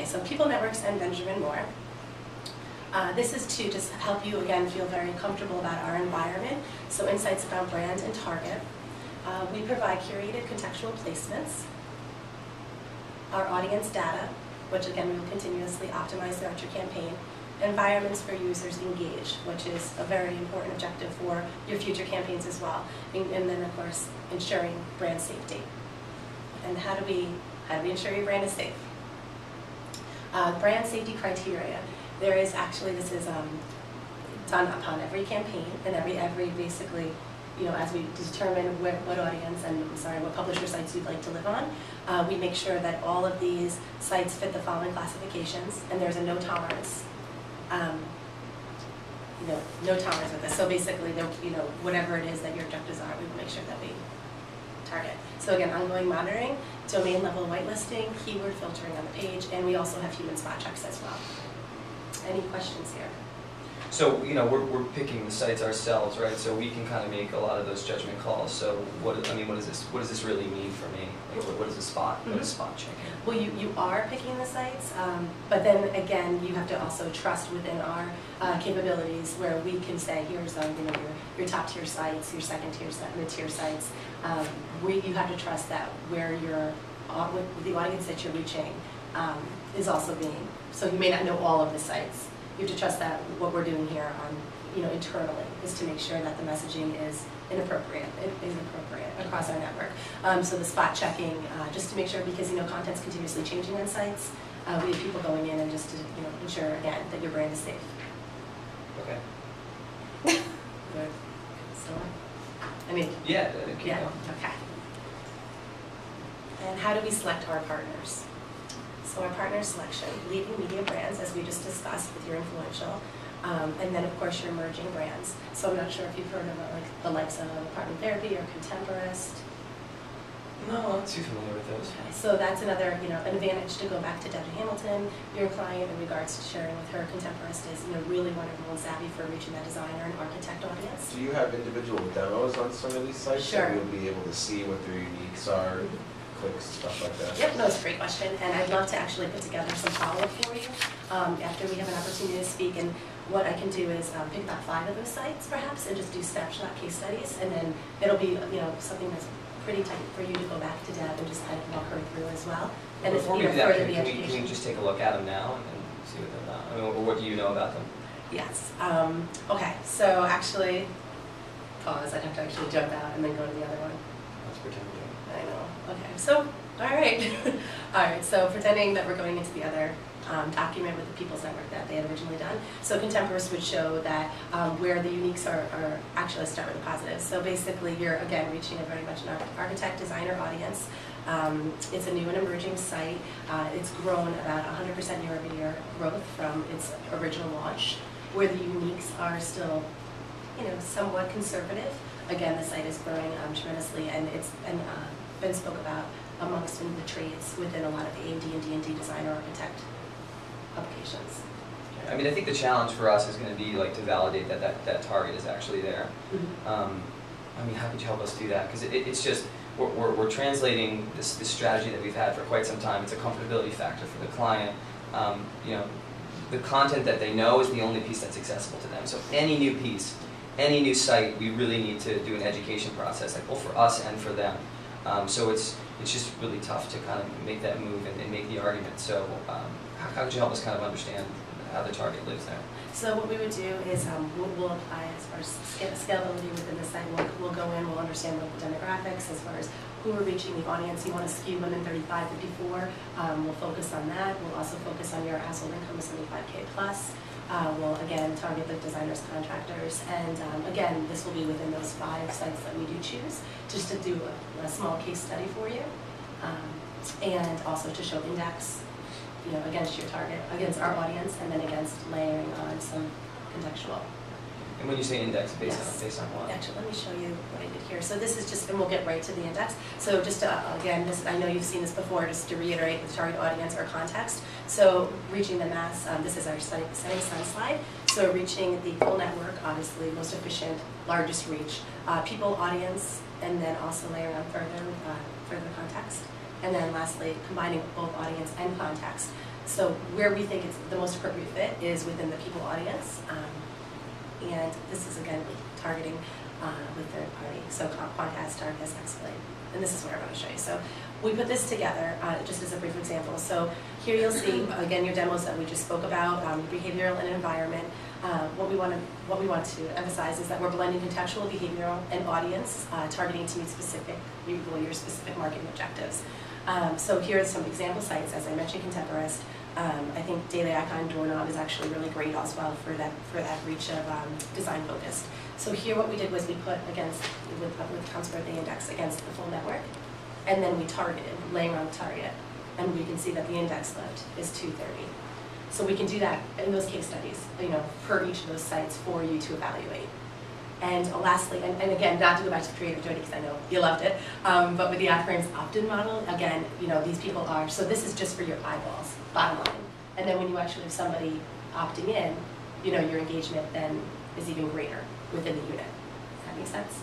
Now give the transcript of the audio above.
Okay, so People Networks and Benjamin Moore. This is to just help you, again, feel very comfortable about our environment. So insights about brand and target. We provide curated contextual placements. Our audience data, which again, we will continuously optimize throughout your campaign. Environments for users engaged, which is a very important objective for your future campaigns as well. And then, of course, ensuring brand safety. And how do we ensure your brand is safe? Brand safety criteria. There is actually, this is done upon every campaign and every basically, you know, as we determine what audience and what publisher sites you'd like to live on, we make sure that all of these sites fit the following classifications, and there's a no tolerance. No tolerance with this. So basically, whatever it is that your objectives are, we will make sure that we target. So again, ongoing monitoring, domain level whitelisting, keyword filtering on the page, and we also have human spot checks as well. Any questions here? So, you know, we're picking the sites ourselves, right? So we can kind of make a lot of those judgment calls. So what does this really mean for me? Like, what is a spot? What is spot checking? Well, you are picking the sites, but then again, you have to also trust within our capabilities where we can say, here's your top tier sites, your second tier, mid tier sites. You have to trust that where the audience that you're reaching is also being. So you may not know all of the sites. You have to trust that what we're doing here internally is to make sure that the messaging is inappropriate across our network. So the spot checking, just to make sure, because content's continuously changing on sites, we have people going in and just to ensure again that your brand is safe. Okay. Good. So, yeah. Okay. And how do we select our partners? So our partner selection, leading media brands, as we just discussed with your influential, and then of course your emerging brands. So I'm not sure if you've heard of the likes of Apartment Therapy or Contemporist. No, I'm not too familiar with those. Okay, so that's another an advantage to go back to Debbie Hamilton, your client, in regards to sharing with her. Contemporist is really wonderful and savvy for reaching that designer and architect audience. Do you have individual demos on some of these sites? Sure. So you'll be able to see what their uniques are? Clicks, stuff like that? Yep, no, it's a great question, and I'd love to actually put together some follow-up for you after we have an opportunity to speak. And what I can do is pick about 5 of those sites, perhaps, and just do snapshot case studies, and then it'll be something that's pretty tight for you to go back to Deb and just kind of walk her through as well. And before we do that, can we just take a look at them now and see what they're about? Or what do you know about them? Yes. Okay. So actually, pause. I'd have to actually jump out and then go to the other one. Let's pretend we're doing. I know. Okay, so, all right. All right, so pretending that we're going into the other document with the People's Network that they had originally done. So Contemporist would show that where the uniques are actually, let's start with the positives. So basically you're, again, reaching a very much an architect, designer audience. It's a new and emerging site. It's grown about 100% year-over-year growth from its original launch, where the uniques are still, somewhat conservative. Again, the site is growing tremendously, and it's been spoke about amongst in the trades within a lot of the AD and D&D designer architect applications. I mean, I think the challenge for us is going to be to validate that target is actually there. I mean, how could you help us do that? Because it's just we're translating this strategy that we've had for quite some time. It's a comfortability factor for the client. The content that they know is the only piece that's accessible to them. So any new piece, any new site, we really need to do an education process, both for us and for them. So it's just really tough to kind of make that move and make the argument. So how could you help us kind of understand how the target lives there? So what we would do is we'll apply as far as scalability within the site. We'll go in, we'll understand local demographics as far as who we're reaching, the audience. You want to skew women 35, 54. We'll focus on that. We'll also focus on your household income of 75K plus. We'll again target the designers, contractors, and again, this will be within those 5 sites that we do choose, just to do a small case study for you, and also to show index, against your target, against our audience, and then against layering on some contextual. And when you say index, based on what? Actually, let me show you what I did here. So this is just, and we'll get right to the index. So just to, again, I know you've seen this before, just to reiterate the target audience or context. So reaching the mass, this is our setting sun slide. So reaching the full network, obviously most efficient, largest reach, people, audience, and then also layering on further context. And then lastly, combining both audience and context. So where we think it's the most appropriate fit is within the people audience. And this is again targeting with third party, so Quantcast, Darkest, Explain. And this is what I'm going to show you. So we put this together just as a brief example. So here you'll see, again, your demos that we just spoke about, behavioral and environment. What we want to emphasize is that we're blending contextual, behavioral, and audience, targeting to meet your specific marketing objectives. So here are some example sites. As I mentioned, Contemporist. I think Daily Icon Doorknob is actually really great as well for that reach of design focused. So here what we did was we put against with Counts Birthday Index against the full network, and then we targeted, laying on the target, and we can see that the index lift is 230. So we can do that in those case studies, per each of those sites for you to evaluate. And lastly, and again, not to go back to the creative journey because I know you loved it, but with the Athens opt-in model, again, these people are, so this is just for your eyeballs, bottom line. And then when you actually have somebody opting in, your engagement then is even greater within the unit. Does that make sense?